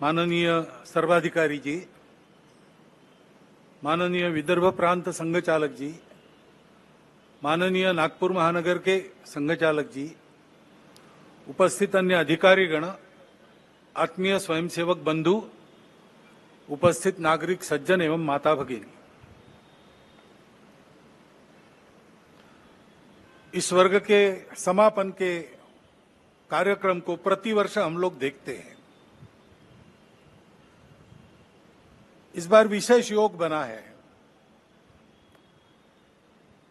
माननीय सर्वाधिकारी जी, माननीय विदर्भ प्रांत संघचालक जी, माननीय नागपुर महानगर के संघचालक जी, उपस्थित अन्य अधिकारीगण, आत्मीय स्वयंसेवक बंधु, उपस्थित नागरिक सज्जन एवं माता भगिनी, इस वर्ग के समापन के कार्यक्रम को प्रतिवर्ष हम लोग देखते हैं। इस बार विशेष योग बना है।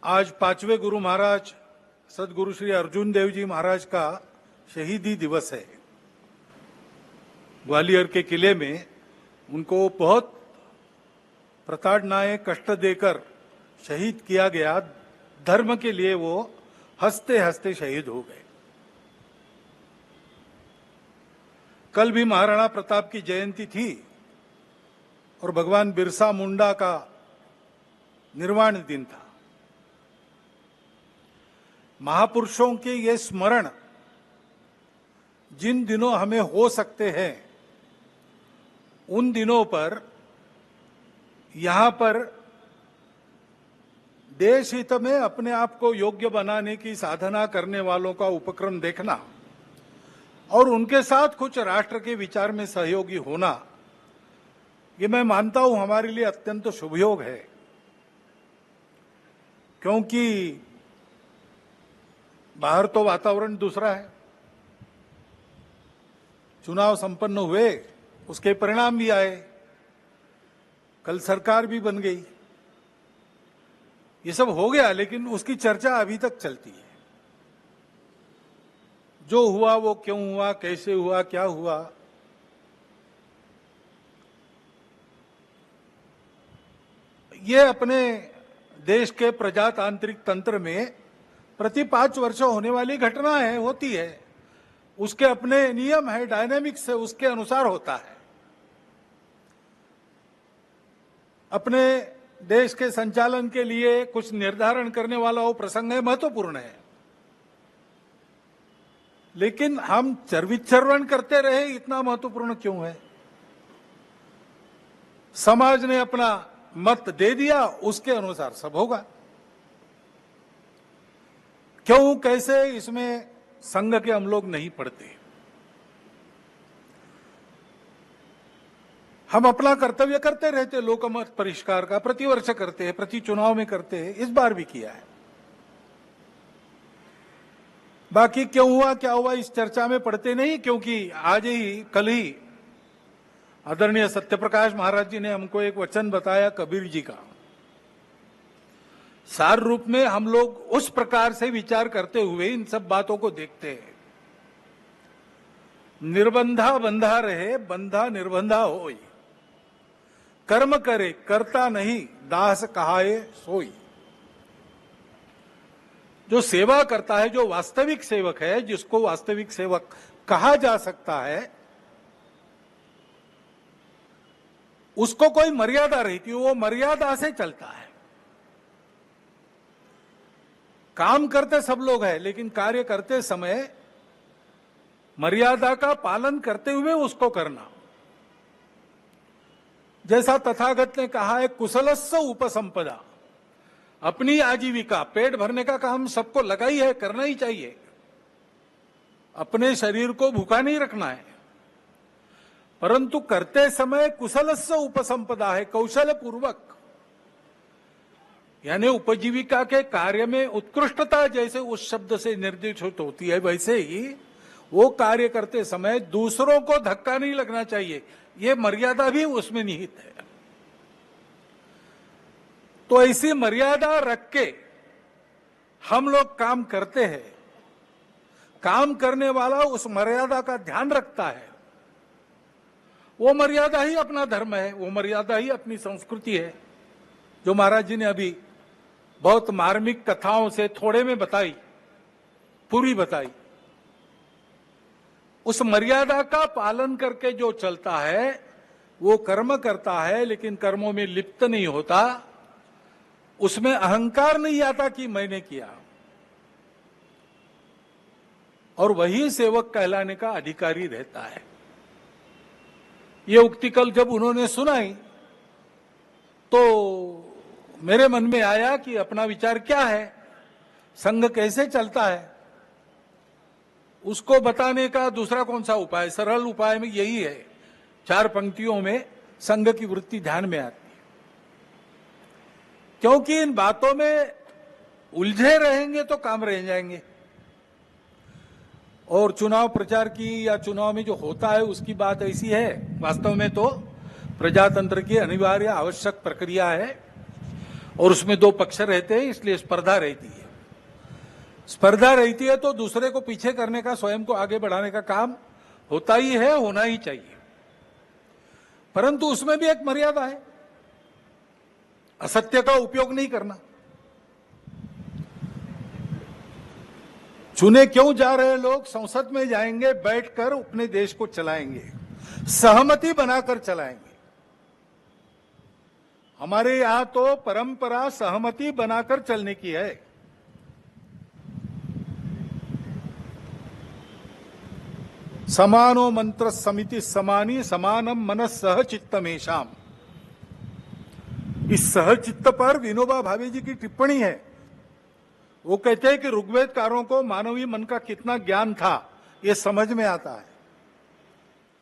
आज पांचवें गुरु महाराज सदगुरु श्री अर्जुन देव जी महाराज का शहीदी दिवस है। ग्वालियर के किले में उनको बहुत प्रताड़नाएं कष्ट देकर शहीद किया गया। धर्म के लिए वो हंसते हंसते शहीद हो गए। कल भी महाराणा प्रताप की जयंती थी और भगवान बिरसा मुंडा का निर्वाण दिन था। महापुरुषों के ये स्मरण जिन दिनों हमें हो सकते हैं, उन दिनों पर यहां पर देश हित में अपने आप को योग्य बनाने की साधना करने वालों का उपक्रम देखना और उनके साथ कुछ राष्ट्र के विचार में सहयोगी होना, ये मैं मानता हूं हमारे लिए अत्यंत शुभयोग है। क्योंकि बाहर तो वातावरण दूसरा है। चुनाव संपन्न हुए, उसके परिणाम भी आए, कल सरकार भी बन गई, ये सब हो गया, लेकिन उसकी चर्चा अभी तक चलती है। जो हुआ वो क्यों हुआ, कैसे हुआ, क्या हुआ, ये अपने देश के प्रजातांत्रिक तंत्र में प्रति 5 वर्ष होने वाली घटना है, होती है। उसके अपने नियम है, डायनेमिक्स है, उसके अनुसार होता है। अपने देश के संचालन के लिए कुछ निर्धारण करने वाला वो प्रसंग है, महत्वपूर्ण है। लेकिन हम चरविचरवन करते रहे, इतना महत्वपूर्ण क्यों है? समाज ने अपना मत दे दिया, उसके अनुसार सब होगा। क्यों, कैसे, इसमें संघ के हम लोग नहीं पढ़ते। हम अपना कर्तव्य करते रहते, लोकमत परिष्कार का प्रतिवर्ष करते हैं, प्रति चुनाव में करते हैं, इस बार भी किया है। बाकी क्यों हुआ क्या हुआ इस चर्चा में पढ़ते नहीं, क्योंकि आज ही कल ही आदरणीय सत्यप्रकाश महाराज जी ने हमको एक वचन बताया कबीर जी का। सार रूप में हम लोग उस प्रकार से विचार करते हुए इन सब बातों को देखते हैं। निर्बंधा बंधा रहे, बंधा निर्बंधा होई, कर्म करे करता नहीं, दास कहाए सोई। जो सेवा करता है, जो वास्तविक सेवक है, जिसको वास्तविक सेवक कहा जा सकता है, उसको कोई मर्यादा रहती, वो मर्यादा से चलता है। काम करते सब लोग हैं, लेकिन कार्य करते समय मर्यादा का पालन करते हुए उसको करना। जैसा तथागत ने कहा है, कुशलस्य उपसंपदा, अपनी आजीविका, पेट भरने का काम सबको लगा ही है, करना ही चाहिए। अपने शरीर को भूखा नहीं रखना है, परंतु करते समय कुशलस्य उपसंपदा है, कौशल पूर्वक, यानी उपजीविका के कार्य में उत्कृष्टता जैसे उस शब्द से निर्देशित होती है, वैसे ही वो कार्य करते समय दूसरों को धक्का नहीं लगना चाहिए, ये मर्यादा भी उसमें निहित है। तो ऐसी मर्यादा रख के हम लोग काम करते हैं। काम करने वाला उस मर्यादा का ध्यान रखता है। वो मर्यादा ही अपना धर्म है, वो मर्यादा ही अपनी संस्कृति है, जो महाराज जी ने अभी बहुत मार्मिक कथाओं से थोड़े में बताई, पूरी बताई। उस मर्यादा का पालन करके जो चलता है वो कर्म करता है, लेकिन कर्मों में लिप्त नहीं होता, उसमें अहंकार नहीं आता कि मैंने किया, और वही सेवक कहलाने का अधिकारी रहता है। ये उक्ति कल जब उन्होंने सुनाई तो मेरे मन में आया कि अपना विचार क्या है, संघ कैसे चलता है, उसको बताने का दूसरा कौन सा उपाय। सरल उपाय में यही है, 4 पंक्तियों में संघ की वृत्ति ध्यान में आती है। क्योंकि इन बातों में उलझे रहेंगे तो काम रह जाएंगे, और चुनाव प्रचार की या चुनाव में जो होता है उसकी बात ऐसी है, वास्तव में तो प्रजातंत्र की अनिवार्य आवश्यक प्रक्रिया है और उसमें 2 पक्ष रहते हैं, इसलिए स्पर्धा रहती है। स्पर्धा रहती है तो दूसरे को पीछे करने का, स्वयं को आगे बढ़ाने का काम होता ही है, होना ही चाहिए। परंतु उसमें भी एक मर्यादा है, असत्य का उपयोग नहीं करना। चुने क्यों जा रहे लोग संसद में जाएंगे, बैठकर अपने देश को चलाएंगे, सहमति बनाकर चलाएंगे। हमारे यहां तो परंपरा सहमति बनाकर चलने की है। समानो मंत्र समिति समानी समानम मनस सहचित्तमेषाम। इस सहचित्त पर विनोबा भावे जी की टिप्पणी है। वो कहते हैं कि ऋग्वेदकारों को मानवीय मन का कितना ज्ञान था ये समझ में आता है।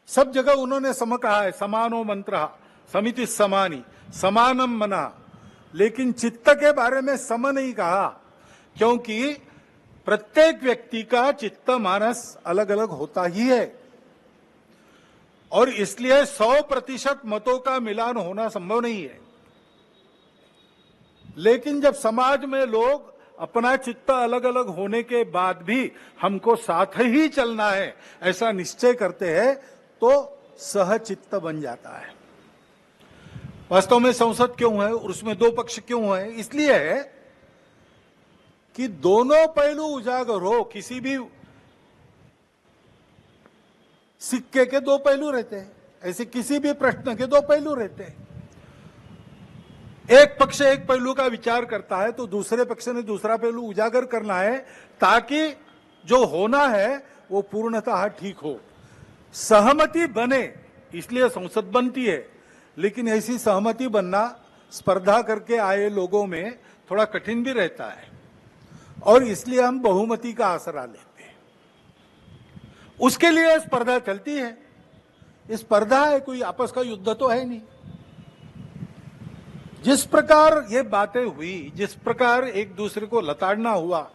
सब जगह उन्होंने सम कहा है, समानो मंत्र समिति समानी समानम मना, लेकिन चित्त के बारे में सम नहीं कहा, क्योंकि प्रत्येक व्यक्ति का चित्त मानस अलग अलग होता ही है और इसलिए 100% मतों का मिलान होना संभव नहीं है। लेकिन जब समाज में लोग अपना चित्त अलग अलग होने के बाद भी हमको साथ ही चलना है ऐसा निश्चय करते हैं तो सहचित्त बन जाता है। वास्तव में संसद क्यों है और उसमें 2 पक्ष क्यों है? इसलिए है कि दोनों पहलू उजागर हो। किसी भी सिक्के के 2 पहलू रहते हैं, ऐसे किसी भी प्रश्न के 2 पहलू रहते हैं। एक पक्ष एक पहलू का विचार करता है तो दूसरे पक्ष ने दूसरा पहलू उजागर करना है ताकि जो होना है वो पूर्णतः ठीक हो, सहमति बने। इसलिए संसद बनती है, लेकिन ऐसी सहमति बनना स्पर्धा करके आए लोगों में थोड़ा कठिन भी रहता है और इसलिए हम बहुमति का आसरा लेते हैं। उसके लिए स्पर्धा चलती है। स्पर्धा है, कोई आपस का युद्ध तो है नहीं। जिस प्रकार ये बातें हुई, जिस प्रकार एक दूसरे को लताड़ना हुआ,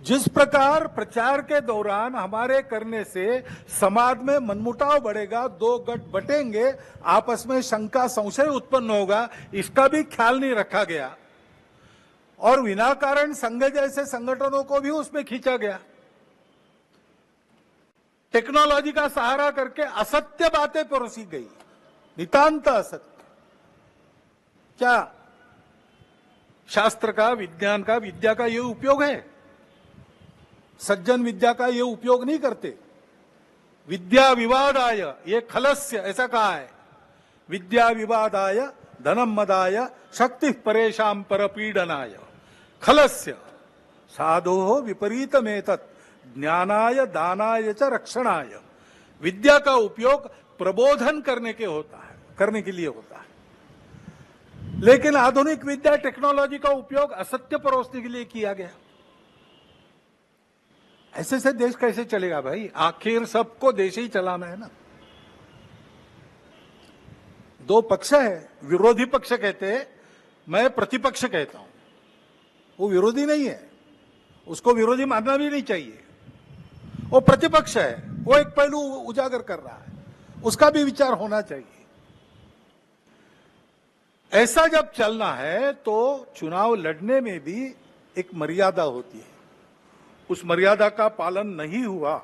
जिस प्रकार प्रचार के दौरान हमारे करने से समाज में मनमुटाव बढ़ेगा, 2 गठ बटेंगे, आपस में शंका संशय उत्पन्न होगा, इसका भी ख्याल नहीं रखा गया और विनाकारण संघ जैसे संगठनों को भी उसमें खींचा गया। टेक्नोलॉजी का सहारा करके असत्य बातें परोसी गई, नितांत असत्य। क्या शास्त्र का, विज्ञान का, विद्या का ये उपयोग है? सज्जन विद्या का ये उपयोग नहीं करते। विद्या विवादाय ये खलस्य, ऐसा कहा है। विद्या विवादाय धनम मदाय शक्ति परेशान परपीडनाय खलस्य साधो विपरीतमेतत् ज्ञानाय दानाय च रक्षणाय। विद्या का उपयोग प्रबोधन करने के लिए होता है, लेकिन आधुनिक विद्या टेक्नोलॉजी का उपयोग असत्य परोसने के लिए किया गया। ऐसे से देश कैसे चलेगा भाई? आखिर सबको देश ही चलाना है ना। 2 पक्ष है, विरोधी पक्ष कहते हैं, मैं प्रतिपक्ष कहता हूं। वो विरोधी नहीं है, उसको विरोधी मानना भी नहीं चाहिए। वो प्रतिपक्ष है, वो एक पहलू उजागर कर रहा है, उसका भी विचार होना चाहिए। ऐसा जब चलना है तो चुनाव लड़ने में भी एक मर्यादा होती है। उस मर्यादा का पालन नहीं हुआ,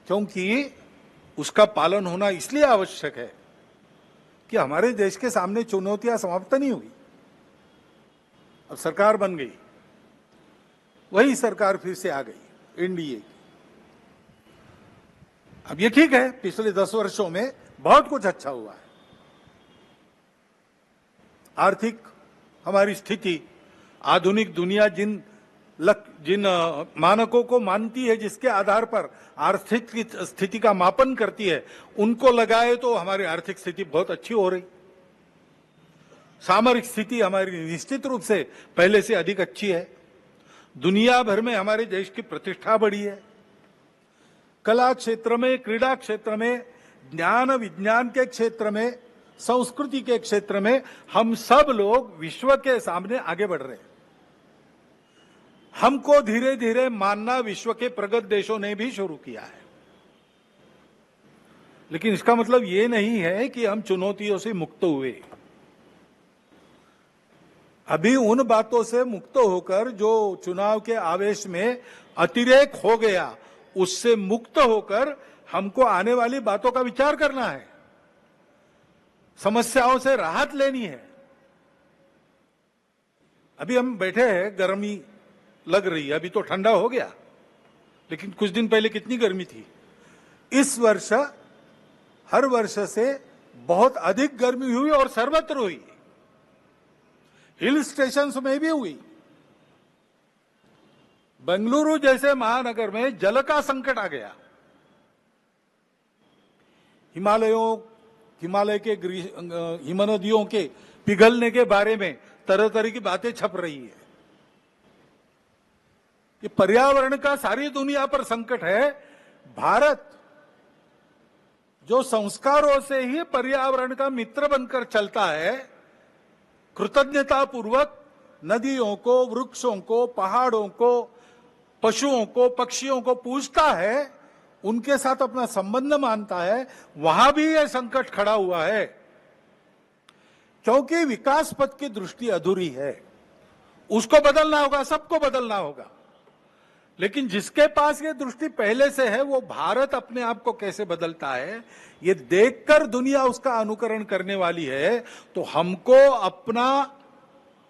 क्योंकि उसका पालन होना इसलिए आवश्यक है कि हमारे देश के सामने चुनौतियां समाप्त नहीं हुई। अब सरकार बन गई, वही सरकार फिर से आ गई, एनडीए की। अब ये ठीक है, पिछले 10 वर्षों में बहुत कुछ अच्छा हुआ है। आर्थिक हमारी स्थिति, आधुनिक दुनिया जिन जिन मानकों को मानती है, जिसके आधार पर आर्थिक स्थिति का मापन करती है, उनको लगाए तो हमारी आर्थिक स्थिति बहुत अच्छी हो रही। सामरिक स्थिति हमारी निश्चित रूप से पहले से अधिक अच्छी है। दुनिया भर में हमारे देश की प्रतिष्ठा बढ़ी है। कला क्षेत्र में, क्रीड़ा क्षेत्र में, ज्ञान विज्ञान के क्षेत्र में, संस्कृति के क्षेत्र में हम सब लोग विश्व के सामने आगे बढ़ रहे हैं। हमको धीरे धीरे मानना विश्व के प्रगत देशों ने भी शुरू किया है। लेकिन इसका मतलब ये नहीं है कि हम चुनौतियों से मुक्त हुए। अभी उन बातों से मुक्त होकर जो चुनाव के आवेश में अतिरेक हो गया, उससे मुक्त होकर हमको आने वाली बातों का विचार करना है, समस्याओं से राहत लेनी है। अभी हम बैठे हैं, गर्मी लग रही है, अभी तो ठंडा हो गया, लेकिन कुछ दिन पहले कितनी गर्मी थी। इस वर्ष हर वर्ष से बहुत अधिक गर्मी हुई और सर्वत्र हुई, हिल स्टेशंस में भी हुई। बेंगलुरु जैसे महानगर में जल का संकट आ गया। हिमालय के हिमनदियों के पिघलने के बारे में तरह तरह की बातें छप रही है। ये पर्यावरण का सारी दुनिया पर संकट है। भारत जो संस्कारों से ही पर्यावरण का मित्र बनकर चलता है, कृतज्ञता पूर्वक नदियों को, वृक्षों को, पहाड़ों को, पशुओं को, पक्षियों को पूजता है, उनके साथ अपना संबंध मानता है, वहां भी यह संकट खड़ा हुआ है। क्योंकि विकास पथ की दृष्टि अधूरी है। उसको बदलना होगा, सबको बदलना होगा। लेकिन जिसके पास ये दृष्टि पहले से है, वो भारत अपने आप को कैसे बदलता है, ये देखकर दुनिया उसका अनुकरण करने वाली है। तो हमको अपना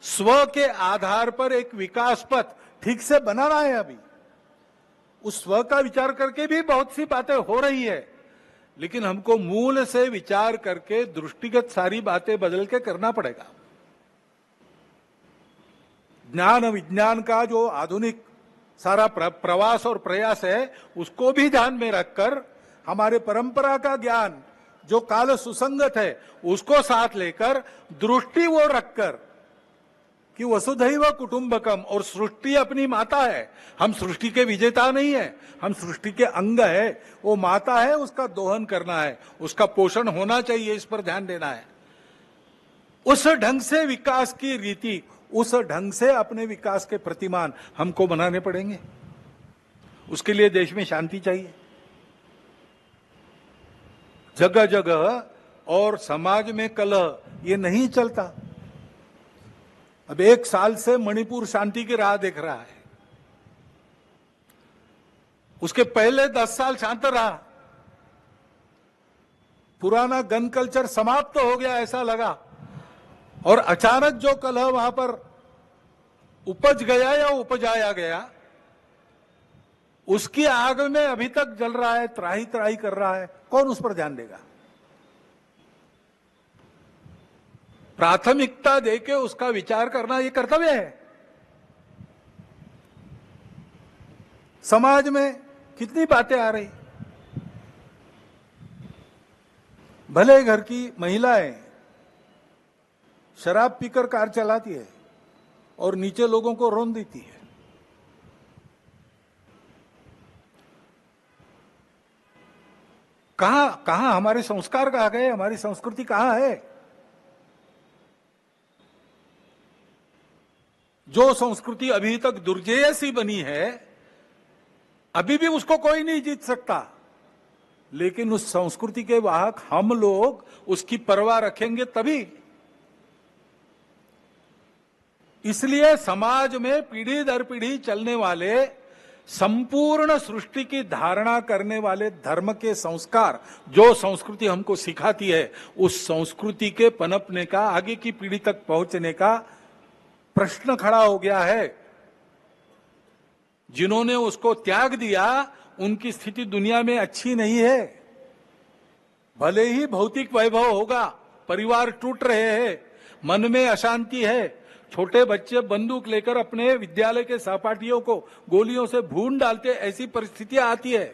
स्व के आधार पर एक विकास पथ ठीक से बनाना है। अभी उस स्व का विचार करके भी बहुत सी बातें हो रही है, लेकिन हमको मूल से विचार करके दृष्टिगत सारी बातें बदल के करना पड़ेगा। ज्ञान विज्ञान का जो आधुनिक सारा प्रवास और प्रयास है, उसको भी ध्यान में रखकर हमारे परंपरा का ज्ञान जो काल सुसंगत है, उसको साथ लेकर दृष्टि वो रखकर कि वसुधैव कुटुंबकम, और सृष्टि अपनी माता है। हम सृष्टि के विजेता नहीं है, हम सृष्टि के अंग है। वो माता है, उसका दोहन करना है, उसका पोषण होना चाहिए, इस पर ध्यान देना है। उस ढंग से विकास की रीति, उस ढंग से अपने विकास के प्रतिमान हमको बनाने पड़ेंगे। उसके लिए देश में शांति चाहिए, जगह जगह और समाज में कलह ये नहीं चलता। अब 1 साल से मणिपुर शांति की राह देख रहा है, उसके पहले 10 साल शांत रहा। पुराना गन कल्चर समाप्त हो गया ऐसा लगा, और अचानक जो कलह वहां पर उपज गया या उपजाया गया, उसकी आग में अभी तक जल रहा है, त्राही त्राही कर रहा है। कौन उस पर ध्यान देगा? प्राथमिकता देके उसका विचार करना ये कर्तव्य है। समाज में कितनी बातें आ रही, भले घर की महिलाएं शराब पीकर कार चलाती है और नीचे लोगों को रौंद देती है। कहां हमारे संस्कार कहां गए, हमारी संस्कृति कहां है? जो संस्कृति अभी तक दुर्जेय सी बनी है, अभी भी उसको कोई नहीं जीत सकता। लेकिन उस संस्कृति के वाहक हम लोग उसकी परवाह रखेंगे तभी। इसलिए समाज में पीढ़ी दर पीढ़ी चलने वाले, संपूर्ण सृष्टि की धारणा करने वाले धर्म के संस्कार, जो संस्कृति हमको सिखाती है, उस संस्कृति के पनपने का, आगे की पीढ़ी तक पहुंचने का प्रश्न खड़ा हो गया है। जिन्होंने उसको त्याग दिया, उनकी स्थिति दुनिया में अच्छी नहीं है। भले ही भौतिक वैभव होगा, परिवार टूट रहे हैं, मन में अशांति है, छोटे बच्चे बंदूक लेकर अपने विद्यालय के सहपाठियों को गोलियों से भून डालते, ऐसी परिस्थितियां आती है।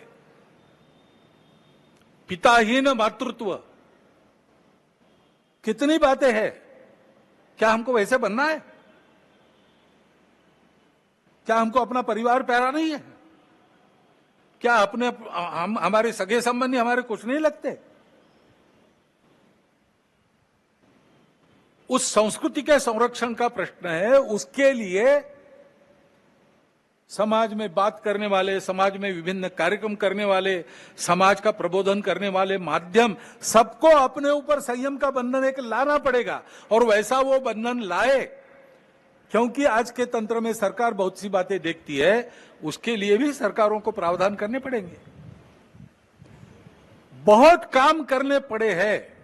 पिताहीन मातृत्व, कितनी बातें हैं। क्या हमको वैसे बनना है? क्या हमको अपना परिवार प्यारा नहीं है? क्या हमारे सगे संबंधी हमारे कुछ नहीं लगते? उस संस्कृति के संरक्षण का प्रश्न है। उसके लिए समाज में बात करने वाले, समाज में विभिन्न कार्यक्रम करने वाले, समाज का प्रबोधन करने वाले माध्यम, सबको अपने ऊपर संयम का बंधन एक लाना पड़ेगा। और वैसा वो बंधन लाए, क्योंकि आज के तंत्र में सरकार बहुत सी बातें देखती है, उसके लिए भी सरकारों को प्रावधान करने पड़ेंगे। बहुत काम करने पड़े हैं,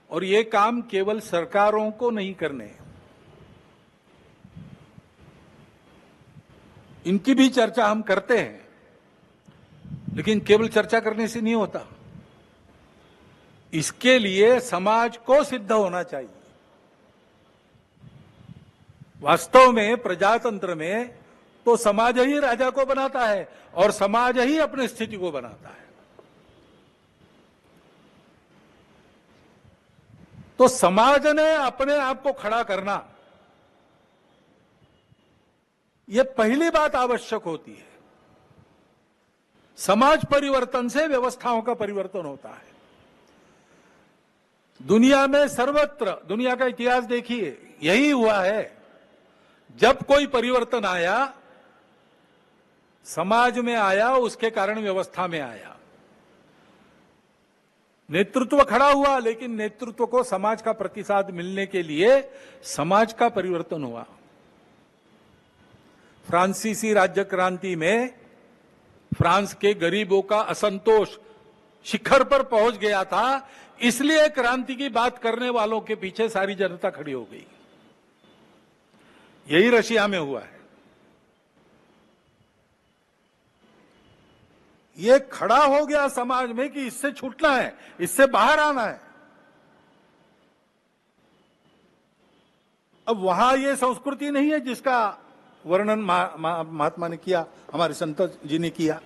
और ये काम केवल सरकारों को नहीं करने, इनकी भी चर्चा हम करते हैं, लेकिन केवल चर्चा करने से नहीं होता। इसके लिए समाज को सिद्ध होना चाहिए। वास्तव में प्रजातंत्र में तो समाज ही राजा को बनाता है और समाज ही अपनी स्थिति को बनाता है। तो समाज ने अपने आप को खड़ा करना, यह पहली बात आवश्यक होती है। समाज परिवर्तन से व्यवस्थाओं का परिवर्तन होता है। दुनिया में सर्वत्र, दुनिया का इतिहास देखिए, यही हुआ है। जब कोई परिवर्तन आया, समाज में आया, उसके कारण व्यवस्था में आया। नेतृत्व खड़ा हुआ, लेकिन नेतृत्व को समाज का प्रतिसाद मिलने के लिए समाज का परिवर्तन हुआ। फ्रांसीसी राज्य क्रांति में फ्रांस के गरीबों का असंतोष शिखर पर पहुंच गया था, इसलिए क्रांति की बात करने वालों के पीछे सारी जनता खड़ी हो गई। यही रशिया में हुआ है। ये खड़ा हो गया समाज में कि इससे छूटना है, इससे बाहर आना है। अब वहां ये संस्कृति नहीं है जिसका वर्णन महात्मा ने किया, हमारे संत जी ने किया।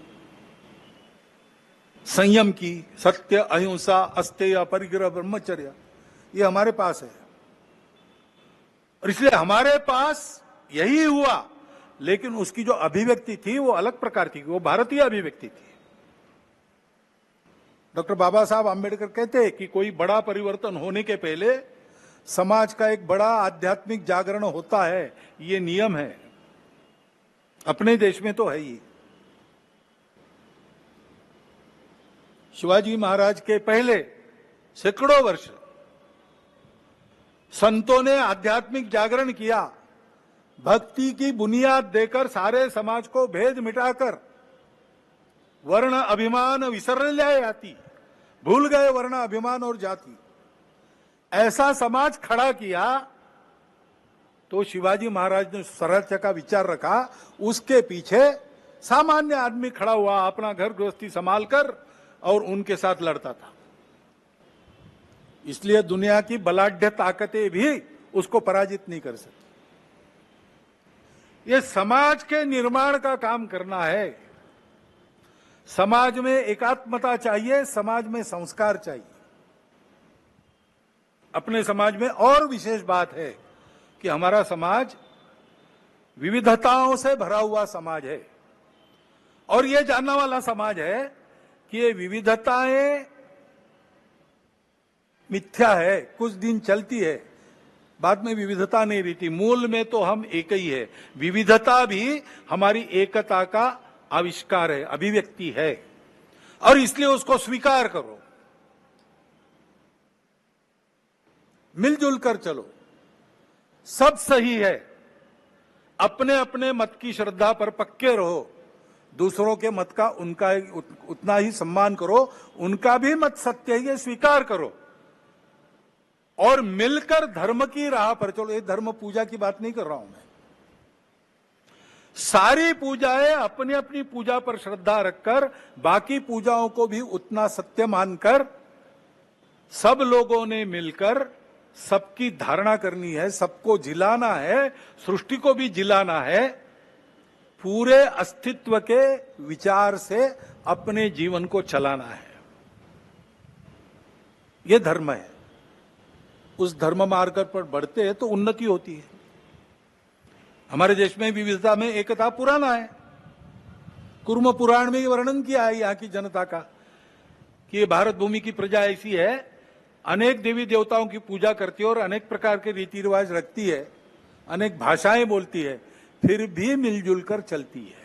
संयम की, सत्य, अहिंसा, अस्तेय, परिग्रह, ब्रह्मचर्य, ये हमारे पास है। और इसलिए हमारे पास यही हुआ, लेकिन उसकी जो अभिव्यक्ति थी वो अलग प्रकार की, वो भारतीय अभिव्यक्ति थी। डॉक्टर बाबा साहब आंबेडकर कहते हैं कि कोई बड़ा परिवर्तन होने के पहले समाज का एक बड़ा आध्यात्मिक जागरण होता है, ये नियम है। अपने देश में तो है ही। शिवाजी महाराज के पहले सैकड़ों वर्ष संतों ने आध्यात्मिक जागरण किया, भक्ति की बुनियाद देकर सारे समाज को भेद मिटाकर वर्ण अभिमान विसरले जाती, भूल गए वर्ण अभिमान और जाति, ऐसा समाज खड़ा किया। तो शिवाजी महाराज ने स्वराज्य का विचार रखा, उसके पीछे सामान्य आदमी खड़ा हुआ, अपना घर गृहस्थी संभाल कर, और उनके साथ लड़ता था। इसलिए दुनिया की बलाढ्य ताकतें भी उसको पराजित नहीं कर सकती। ये समाज के निर्माण का काम करना है। समाज में एकात्मता चाहिए, समाज में संस्कार चाहिए। अपने समाज में और विशेष बात है कि हमारा समाज विविधताओं से भरा हुआ समाज है, और यह जानने वाला समाज है कि ये विविधताएं मिथ्या है, कुछ दिन चलती है, बाद में विविधता नहीं रहती। मूल में तो हम एक ही है। विविधता भी हमारी एकता का आविष्कार है, अभिव्यक्ति है, और इसलिए उसको स्वीकार करो, मिलजुल कर चलो, सब सही है। अपने अपने मत की श्रद्धा पर पक्के रहो, दूसरों के मत का उनका उतना ही सम्मान करो, उनका भी मत सत्य है ये स्वीकार करो, और मिलकर धर्म की राह पर चलो। ये धर्म पूजा की बात नहीं कर रहा हूं मैं। सारी पूजाएं अपनी अपनी पूजा पर श्रद्धा रखकर, बाकी पूजाओं को भी उतना सत्य मानकर, सब लोगों ने मिलकर सबकी धारणा करनी है, सबको जिलाना है, सृष्टि को भी जिलाना है, पूरे अस्तित्व के विचार से अपने जीवन को चलाना है। यह धर्म है। उस धर्म मार्ग पर बढ़ते हैं तो उन्नति होती है। हमारे देश में विविधता में एकता पुराना है। कुर्म पुराण में वर्णन किया है यहां की जनता का कि ये भारत भूमि की प्रजा ऐसी है, अनेक देवी देवताओं की पूजा करती है और अनेक प्रकार के रीति रिवाज रखती है, अनेक भाषाएं बोलती है, फिर भी मिलजुल कर चलती है।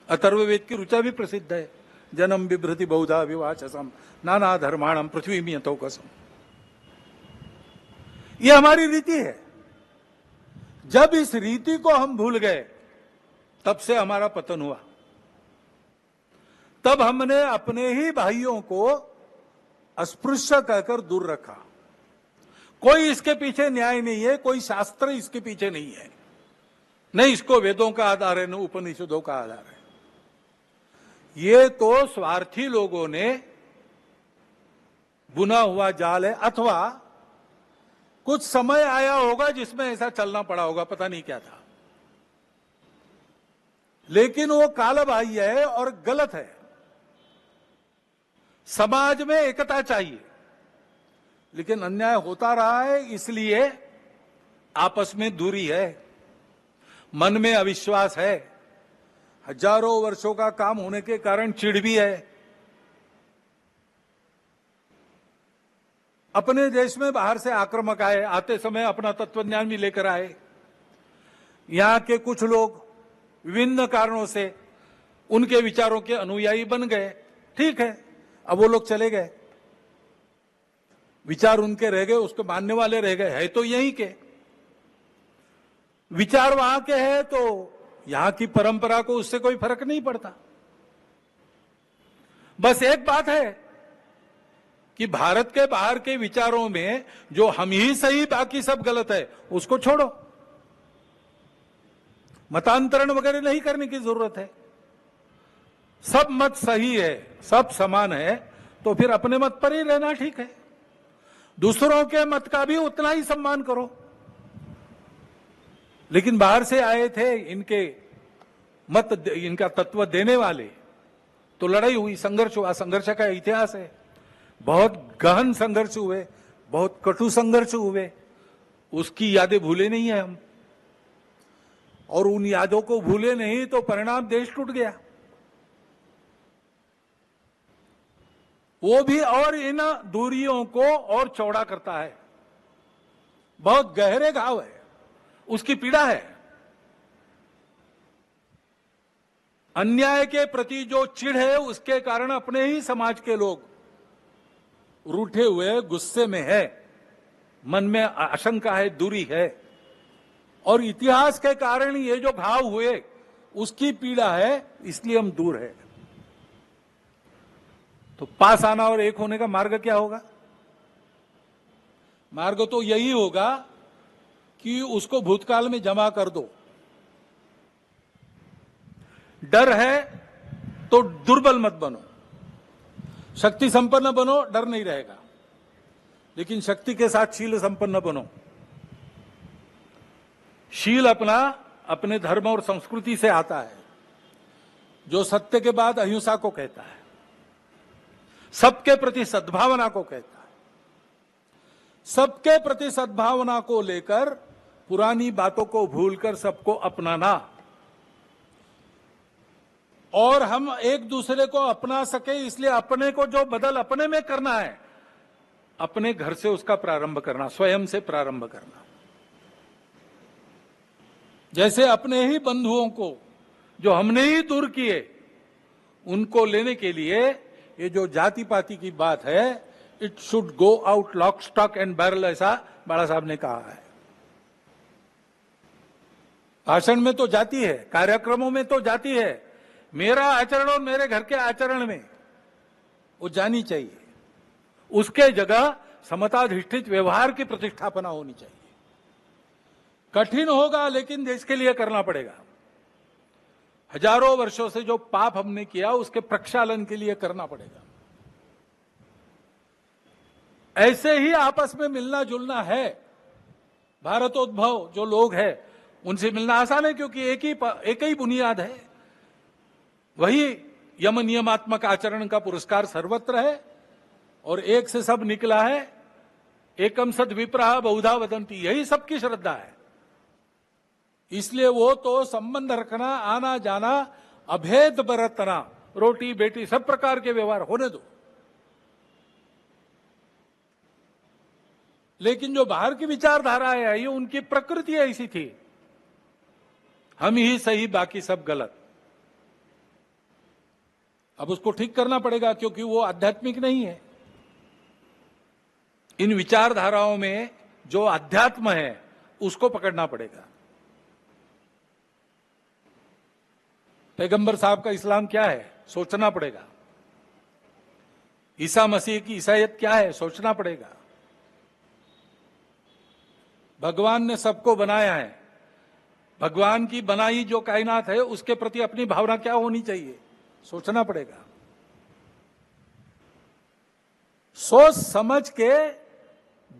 अथर्ववेद की ऋचा भी प्रसिद्ध है, जन्म बिभ्रति बहुधा विवाचसम नाना धर्माणम पृथ्वी में यथोकसम। ये हमारी रीति है। जब इस रीति को हम भूल गए तब से हमारा पतन हुआ। तब हमने अपने ही भाइयों को अस्पृश्य कहकर दूर रखा। कोई इसके पीछे न्याय नहीं है, कोई शास्त्र इसके पीछे नहीं है, नहीं इसको वेदों का आधार है, न उपनिषदों का आधार है। ये तो स्वार्थी लोगों ने बुना हुआ जाल है, अथवा कुछ समय आया होगा जिसमें ऐसा चलना पड़ा होगा, पता नहीं क्या था, लेकिन वो कालबाह्य है और गलत है। समाज में एकता चाहिए, लेकिन अन्याय होता रहा है, इसलिए आपस में दूरी है, मन में अविश्वास है, हजारों वर्षों का काम होने के कारण चिढ़ भी है। अपने देश में बाहर से आक्रमक आए, आते समय अपना तत्वज्ञान भी लेकर आए। यहां के कुछ लोग विभिन्न कारणों से उनके विचारों के अनुयायी बन गए, ठीक है, अब वो लोग चले गए, विचार उनके रह गए, उसको मानने वाले रह गए, है तो यहीं के विचार, वहां के हैं, तो यहां की परंपरा को उससे कोई फर्क नहीं पड़ता। बस एक बात है कि भारत के बाहर के विचारों में जो हम ही सही बाकी सब गलत है, उसको छोड़ो। मतांतरण वगैरह नहीं करने की जरूरत है। सब मत सही है, सब समान है, तो फिर अपने मत पर ही रहना ठीक है। दूसरों के मत का भी उतना ही सम्मान करो। लेकिन बाहर से आए थे इनके मत, इनका तत्व देने वाले, तो लड़ाई हुई, संघर्ष हुआ, संघर्ष का इतिहास है। बहुत गहन संघर्ष हुए, बहुत कटु संघर्ष हुए, उसकी यादें भूले नहीं है हम, और उन यादों को भूले नहीं तो परिणाम देश टूट गया। वो भी और इन दूरियों को और चौड़ा करता है। बहुत गहरे घाव है, उसकी पीड़ा है। अन्याय के प्रति जो चिढ़ है, उसके कारण अपने ही समाज के लोग रूठे हुए, गुस्से में है, मन में आशंका है, दूरी है, और इतिहास के कारण ये जो घाव हुए उसकी पीड़ा है, इसलिए हम दूर है। तो पास आना और एक होने का मार्ग क्या होगा? मार्ग तो यही होगा कि उसको भूतकाल में जमा कर दो। डर है तो दुर्बल मत बनो, शक्ति संपन्न बनो, डर नहीं रहेगा, लेकिन शक्ति के साथ शील संपन्न बनो। शील अपना अपने धर्म और संस्कृति से आता है, जो सत्य के बाद अहिंसा को कहता है, सबके प्रति सद्भावना को कहता है। सबके प्रति सद्भावना को लेकर पुरानी बातों को भूलकर सबको अपनाना, और हम एक दूसरे को अपना सके इसलिए अपने को जो बदल अपने में करना है, अपने घर से उसका प्रारंभ करना, स्वयं से प्रारंभ करना। जैसे अपने ही बंधुओं को जो हमने ही दूर किए, उनको लेने के लिए ये जो जाति पाति की बात है, it should go out lock stock and barrel, ऐसा बाला साहब ने कहा है। भाषण में तो जाती है, कार्यक्रमों में तो जाती है, मेरा आचरण और मेरे घर के आचरण में वो जानी चाहिए। उसके जगह समताधिष्ठित व्यवहार की प्रतिष्ठापना होनी चाहिए। कठिन होगा, लेकिन देश के लिए करना पड़ेगा। हजारों वर्षों से जो पाप हमने किया, उसके प्रक्षालन के लिए करना पड़ेगा। ऐसे ही आपस में मिलना जुलना है। भारतोद्भव जो लोग हैं उनसे मिलना आसान है, क्योंकि एक ही बुनियाद है। वही यम नियमात्मक आचरण का पुरस्कार सर्वत्र है और एक से सब निकला है। एकम सद विप्रहा बहुधा वदंती, यही सबकी श्रद्धा है। इसलिए वो तो संबंध रखना, आना जाना, अभेद बरतना, रोटी बेटी सब प्रकार के व्यवहार होने दो। लेकिन जो बाहर की विचारधारा है, ये उनकी प्रकृति ऐसी थी, हम ही सही बाकी सब गलत। अब उसको ठीक करना पड़ेगा, क्योंकि वो आध्यात्मिक नहीं है। इन विचारधाराओं में जो अध्यात्म है उसको पकड़ना पड़ेगा। पैगंबर साहब का इस्लाम क्या है, सोचना पड़ेगा। ईसा मसीह की ईसाईयत क्या है, सोचना पड़ेगा। भगवान ने सबको बनाया है, भगवान की बनाई जो कायनात है उसके प्रति अपनी भावना क्या होनी चाहिए, सोचना पड़ेगा। सोच समझ के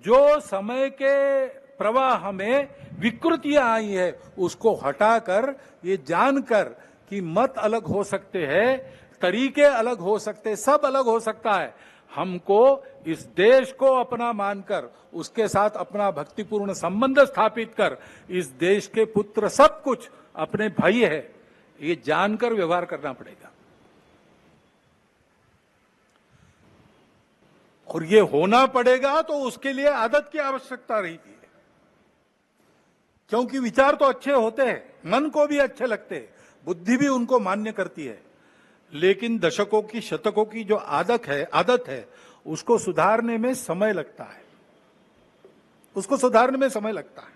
जो समय के प्रवाह में विकृतियां आई है उसको हटाकर, ये जानकर कि मत अलग हो सकते हैं, तरीके अलग हो सकते, सब अलग हो सकता है, हमको इस देश को अपना मानकर उसके साथ अपना भक्तिपूर्ण संबंध स्थापित कर, इस देश के पुत्र सब कुछ अपने भाई है, ये जानकर व्यवहार करना पड़ेगा। और ये होना पड़ेगा तो उसके लिए आदत की आवश्यकता रहती है, क्योंकि विचार तो अच्छे होते हैं, मन को भी अच्छे लगते हैं, बुद्धि भी उनको मान्य करती है, लेकिन दशकों की शतकों की जो आदत है उसको सुधारने में समय लगता है, उसको सुधारने में समय लगता है।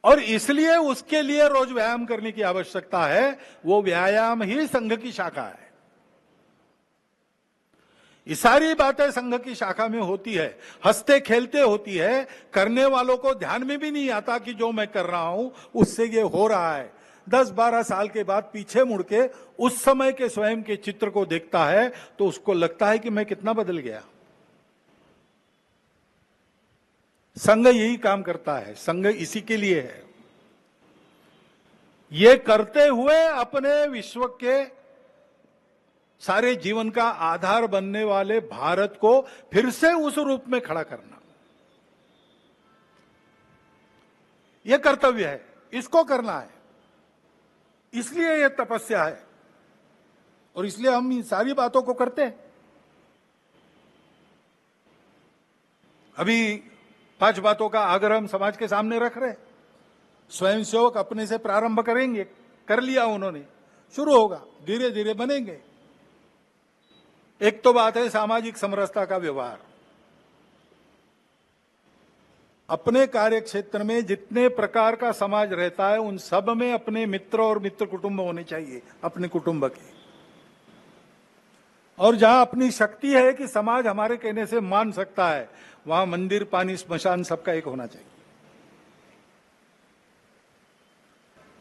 और इसलिए उसके लिए रोज व्यायाम करने की आवश्यकता है। वो व्यायाम ही संघ की शाखा है। ये सारी बातें संघ की शाखा में होती है, हंसते खेलते होती है, करने वालों को ध्यान में भी नहीं आता कि जो मैं कर रहा हूं उससे ये हो रहा है। 10-12 साल के बाद पीछे मुड़ के उस समय के स्वयं के चित्र को देखता है तो उसको लगता है कि मैं कितना बदल गया। संघ यही काम करता है, संघ इसी के लिए है। ये करते हुए अपने विश्व के सारे जीवन का आधार बनने वाले भारत को फिर से उस रूप में खड़ा करना, यह कर्तव्य है, इसको करना है। इसलिए यह तपस्या है और इसलिए हम इन सारी बातों को करते हैं। अभी 5 बातों का आग्रह हम समाज के सामने रख रहे हैं। स्वयंसेवक अपने से प्रारंभ करेंगे, कर लिया उन्होंने, शुरू होगा, धीरे धीरे बनेंगे। एक तो बात है सामाजिक समरसता का व्यवहार। अपने कार्य क्षेत्र में जितने प्रकार का समाज रहता है उन सब में अपने मित्र और मित्र कुटुंब होने चाहिए, अपने कुटुंब के। और जहां अपनी शक्ति है कि समाज हमारे कहने से मान सकता है, वहां मंदिर, पानी, स्मशान सबका एक होना चाहिए।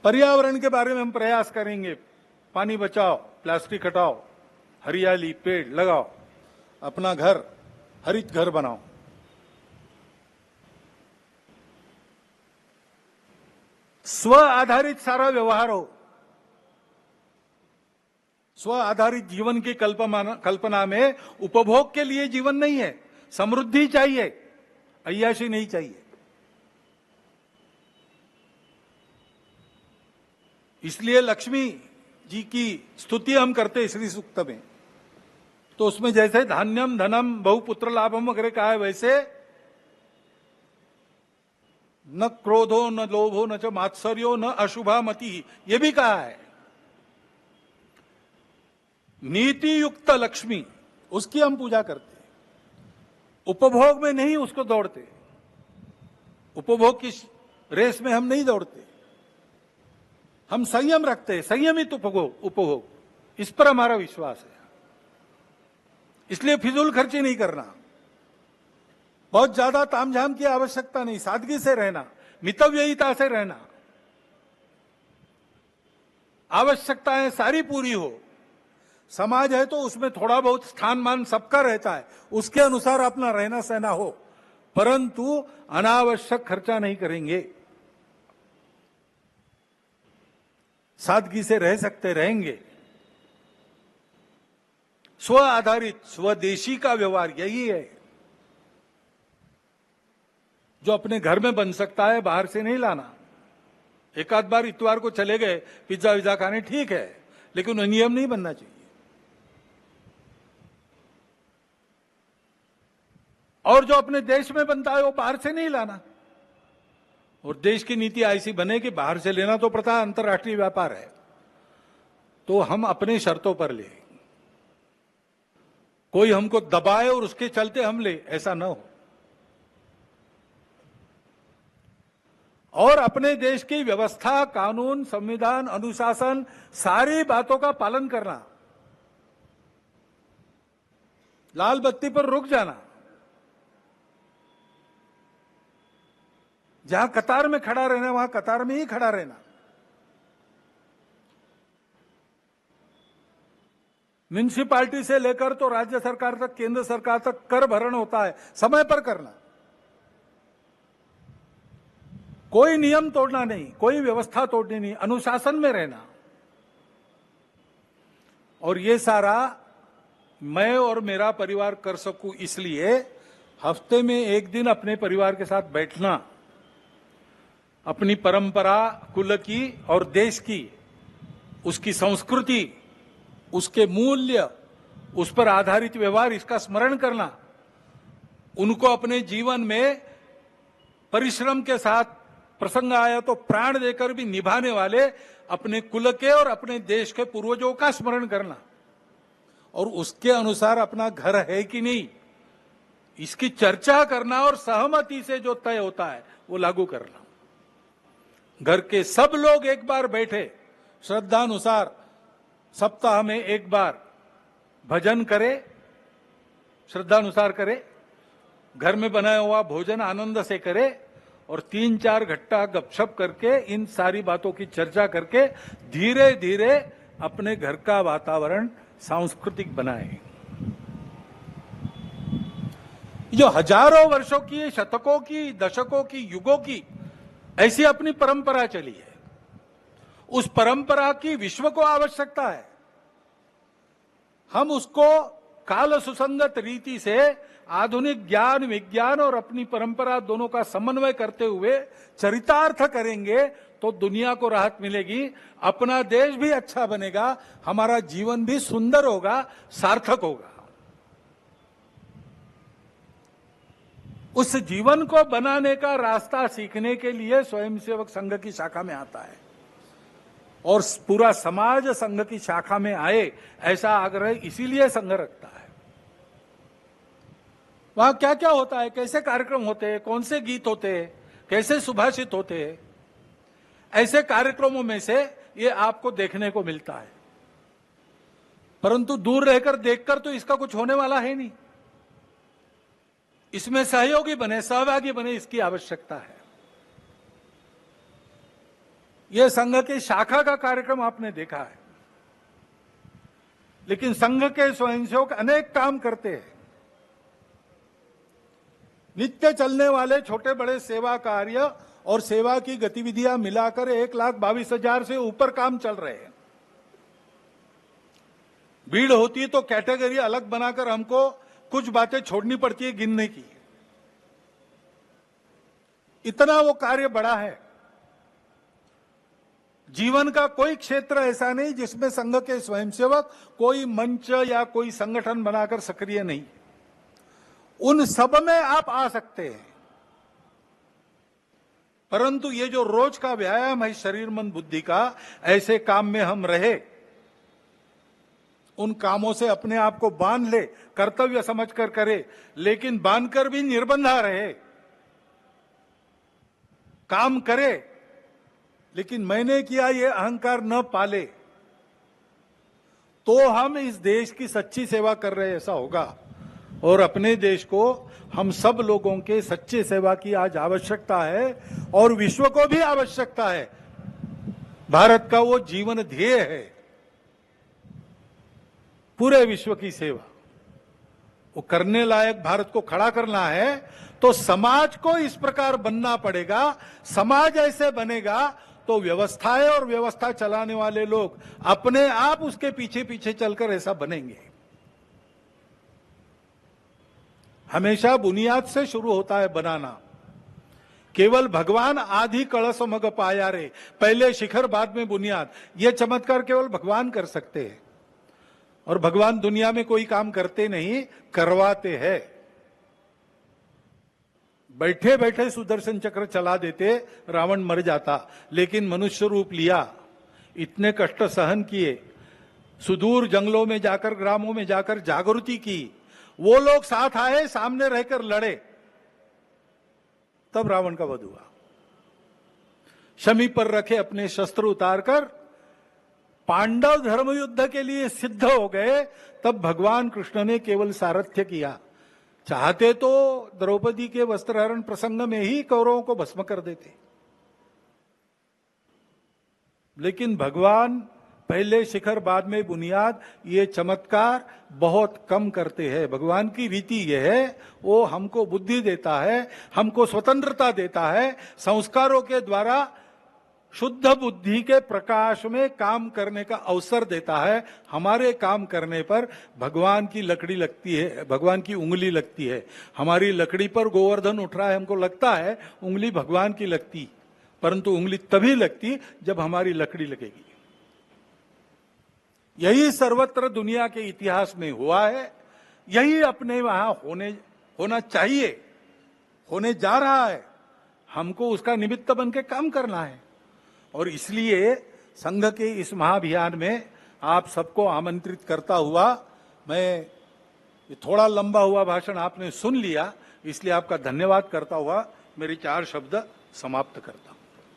पर्यावरण के बारे में हम प्रयास करेंगे, पानी बचाओ, प्लास्टिक हटाओ, हरियाली, पेड़ लगाओ, अपना घर हरित घर बनाओ। स्व आधारित सारा व्यवहार हो। स्व आधारित जीवन की कल्पना में उपभोग के लिए जीवन नहीं है, समृद्धि चाहिए, अय्याशी नहीं चाहिए। इसलिए लक्ष्मी जी की स्तुति हम करते हैं श्री सूक्त में, तो उसमें जैसे धान्यम धनम बहुपुत्र लाभम वगैरह कहा है, वैसे न क्रोधो न लोभो न च मात्सर्यो न अशुभा मति, ये भी कहा है। नीति युक्त लक्ष्मी, उसकी हम पूजा करते हैं, उपभोग में नहीं उसको दौड़ते, उपभोग की रेस में हम नहीं दौड़ते, हम संयम रखते हैं, संयमित उपभोग, इस पर हमारा विश्वास है। इसलिए फिजूल खर्ची नहीं करना, बहुत ज्यादा तामझाम की आवश्यकता नहीं, सादगी से रहना, मितव्ययिता से रहना। आवश्यकताएं सारी पूरी हो, समाज है तो उसमें थोड़ा बहुत स्थान मान सबका रहता है, उसके अनुसार अपना रहना सहना हो, परंतु अनावश्यक खर्चा नहीं करेंगे। सादगी से रह सकते रहेंगे। स्व आधारित स्वदेशी का व्यवहार यही है जो अपने घर में बन सकता है, बाहर से नहीं लाना। एक आध बार इतवार को चले गए पिज्जा विज्जा खाने, ठीक है, लेकिन नियम नहीं बनना चाहिए। और जो अपने देश में बनता है वो बाहर से नहीं लाना। और देश की नीति ऐसी बने कि बाहर से लेना तो प्रथा अंतर्राष्ट्रीय व्यापार है, तो हम अपने शर्तों पर ले, कोई हमको दबाए और उसके चलते हम ले, ऐसा न हो। और अपने देश की व्यवस्था, कानून, संविधान, अनुशासन, सारी बातों का पालन करना। लाल बत्ती पर रुक जाना, जहां कतार में खड़ा रहना वहां कतार में ही खड़ा रहना। म्युनिसिपैलिटी से लेकर तो राज्य सरकार तक, केंद्र सरकार तक कर भरण होता है, समय पर करना। कोई नियम तोड़ना नहीं, कोई व्यवस्था तोड़नी नहीं, अनुशासन में रहना। और ये सारा मैं और मेरा परिवार कर सकूं, इसलिए हफ्ते में एक दिन अपने परिवार के साथ बैठना, अपनी परंपरा, कुल की और देश की, उसकी संस्कृति, उसके मूल्य, उस पर आधारित व्यवहार, इसका स्मरण करना, उनको अपने जीवन में परिश्रम के साथ प्रसंग आया तो प्राण देकर भी निभाने वाले अपने कुल के और अपने देश के पूर्वजों का स्मरण करना, और उसके अनुसार अपना घर है कि नहीं इसकी चर्चा करना, और सहमति से जो तय होता है वो लागू करना। घर के सब लोग एक बार बैठे, श्रद्धानुसार सप्ताह में एक बार भजन करे, श्रद्धानुसार करे, घर में बनाया हुआ भोजन आनंद से करे, और 3-4 घट्टा गपशप करके इन सारी बातों की चर्चा करके धीरे धीरे अपने घर का वातावरण सांस्कृतिक बनाए। जो हजारों वर्षों की, शतकों की, दशकों की, युगों की ऐसी अपनी परंपरा चली है, उस परंपरा की विश्व को आवश्यकता है। हम उसको काल सुसंगत रीति से आधुनिक ज्ञान, विज्ञान और अपनी परंपरा दोनों का समन्वय करते हुए चरितार्थ करेंगे तो दुनिया को राहत मिलेगी, अपना देश भी अच्छा बनेगा, हमारा जीवन भी सुंदर होगा, सार्थक होगा। उस जीवन को बनाने का रास्ता सीखने के लिए स्वयंसेवक संघ की शाखा में आता है, और पूरा समाज संघ की शाखा में आए, ऐसा आग्रह इसीलिए संघ रखता है। वहां क्या क्या होता है, कैसे कार्यक्रम होते हैं, कौन से गीत होते हैं, कैसे सुभाषित होते हैं, ऐसे कार्यक्रमों में से ये आपको देखने को मिलता है। परंतु दूर रहकर देखकर तो इसका कुछ होने वाला है नहीं, इसमें सहयोगी बने, सहभागी बने, इसकी आवश्यकता है। यह संघ की शाखा का कार्यक्रम आपने देखा है, लेकिन संघ के स्वयंसेवक अनेक काम करते हैं। नित्य चलने वाले छोटे बड़े सेवा कार्य और सेवा की गतिविधियां मिलाकर 1,22,000 से ऊपर काम चल रहे हैं। भीड़ होती है तो कैटेगरी अलग बनाकर हमको कुछ बातें छोड़नी पड़ती है गिनने की, इतना वो कार्य बड़ा है। जीवन का कोई क्षेत्र ऐसा नहीं जिसमें संघ के स्वयंसेवक कोई मंच या कोई संगठन बनाकर सक्रिय नहीं, उन सब में आप आ सकते हैं। परंतु ये जो रोज का व्यायाम है शरीर मन बुद्धि का, ऐसे काम में हम रहे, उन कामों से अपने आप को बांध ले, कर्तव्य समझकर करे, लेकिन बांधकर भी निर्बंधा रहे, काम करे लेकिन मैंने किया ये अहंकार न पाले, तो हम इस देश की सच्ची सेवा कर रहे ऐसा होगा। और अपने देश को, हम सब लोगों के सच्चे सेवा की आज आवश्यकता है, और विश्व को भी आवश्यकता है। भारत का वो जीवन ध्येय है। पूरे विश्व की सेवा, वो करने लायक भारत को खड़ा करना है तो समाज को इस प्रकार बनना पड़ेगा। समाज ऐसे बनेगा तो व्यवस्थाएं और व्यवस्था चलाने वाले लोग अपने आप उसके पीछे पीछे चलकर ऐसा बनेंगे। हमेशा बुनियाद से शुरू होता है बनाना। केवल भगवान आदि कलश मग पाया रे, पहले शिखर बाद में बुनियाद, ये चमत्कार केवल भगवान कर सकते हैं। और भगवान दुनिया में कोई काम करते नहीं, करवाते हैं। बैठे बैठे सुदर्शन चक्र चला देते, रावण मर जाता, लेकिन मनुष्य रूप लिया, इतने कष्ट सहन किए, सुदूर जंगलों में जाकर, ग्रामों में जाकर जागृति की, वो लोग साथ आए, सामने रहकर लड़े, तब रावण का वध हुआ। शमी पर रखे अपने शस्त्र उतारकर पांडव धर्म युद्ध के लिए सिद्ध हो गए, तब भगवान कृष्ण ने केवल सारथ्य किया। चाहते तो द्रौपदी के वस्त्रहरण प्रसंग में ही कौरवों को भस्म कर देते, लेकिन भगवान पहले शिखर बाद में बुनियाद, ये चमत्कार बहुत कम करते हैं। भगवान की रीति यह है, वो हमको बुद्धि देता है, हमको स्वतंत्रता देता है, संस्कारों के द्वारा शुद्ध बुद्धि के प्रकाश में काम करने का अवसर देता है। हमारे काम करने पर भगवान की लकड़ी लगती है, भगवान की उंगली लगती है। हमारी लकड़ी पर गोवर्धन उठ रहा है, हमको लगता है उंगली भगवान की लगती, परंतु उंगली तभी लगती जब हमारी लकड़ी लगेगी। यही सर्वत्र दुनिया के इतिहास में हुआ है, यही अपने वहां होना चाहिए, होने जा रहा है। हमको उसका निमित्त बन के काम करना है। और इसलिए संघ के इस महाअभियान में आप सबको आमंत्रित करता हुआ, मैं थोड़ा लंबा हुआ भाषण आपने सुन लिया, इसलिए आपका धन्यवाद करता हुआ मेरी 4 शब्द समाप्त करता हूं।